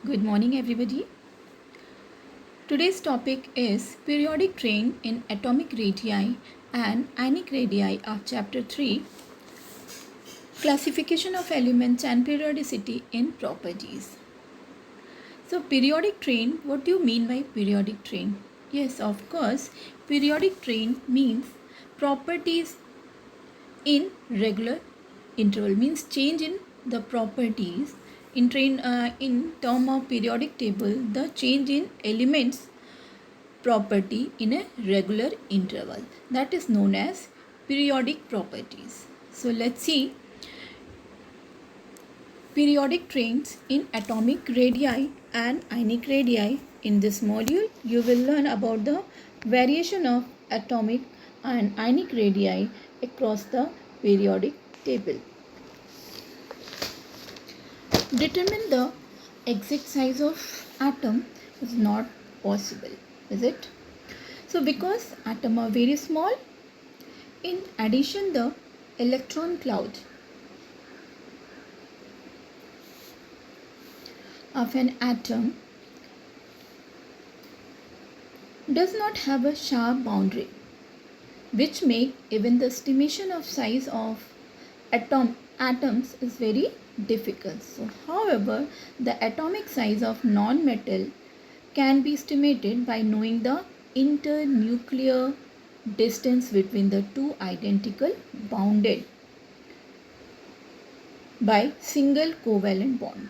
Good morning, everybody. Today's topic is periodic train in atomic radii and ionic radii of chapter 3, classification of elements and periodicity in properties. So, periodic train, what do you mean by periodic train? Yes, of course, periodic train means properties in regular interval, means change in the properties in term of periodic table, the change in elements property in a regular interval, that is known as periodic properties. So let's see periodic trains in atomic radii and ionic radii. In this module you will learn about the variation of atomic and ionic radii across the periodic table. Determine the exact size of atom is not possible, is it? So because atoms are very small, in addition the electron cloud of an atom does not have a sharp boundary, which make even the estimation of size of atoms is very difficult. So however, the atomic size of non-metal can be estimated by knowing the internuclear distance between the two identical bounded by single covalent bond.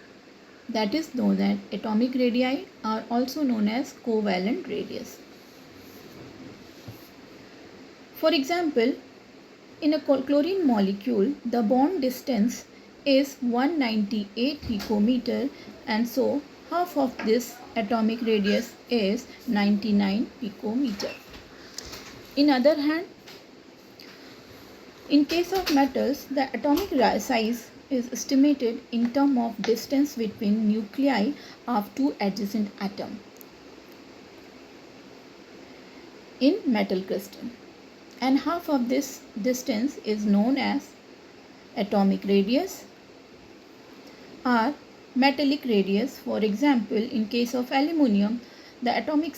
That is known as atomic radii are also known as covalent radius. For example, in a chlorine molecule, the bond distance is 198 picometer, and so half of this atomic radius is 99 picometer. In other hand, in case of metals, the atomic size is estimated in terms of distance between nuclei of two adjacent atoms in metal crystal, and half of this distance is known as atomic radius or metallic radius. For example, in case of aluminium, the atomic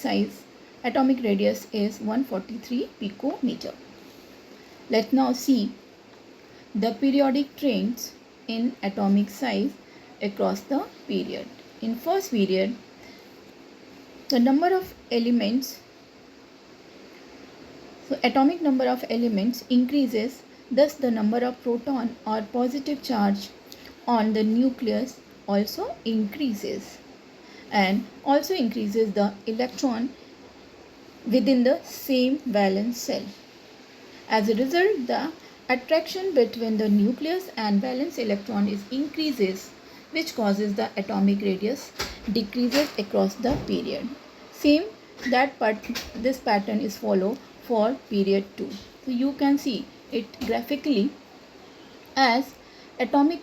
radius is 143 picometer. Let's now see the periodic trains in atomic size across the period. In first period, the number of elements, so atomic number of elements increases, thus the number of proton or positive charge on the nucleus also increases, and also increases the electron within the same valence cell. As a result, the attraction between the nucleus and valence electron is increases, which causes the atomic radius decreases across the period. This pattern is followed for period 2. So you can see it graphically as atomic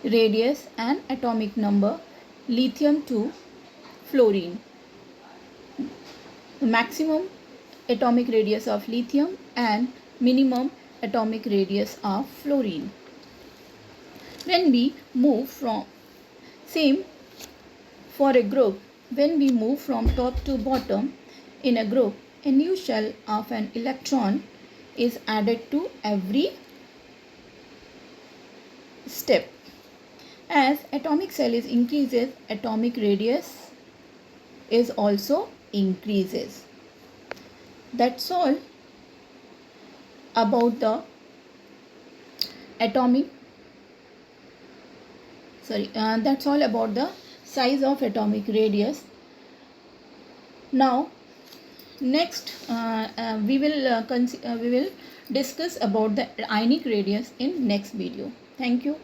radius and atomic number, lithium to fluorine. Maximum atomic radius of lithium and minimum atomic radius of fluorine. When we move from same for a group, when we move from top to bottom in a group, a new shell of an electron is added to every step. As atomic cell is increases, atomic radius is also increases. That's all about the that's all about the size of atomic radius. Now next we will discuss about the ionic radius in next video. Thank you.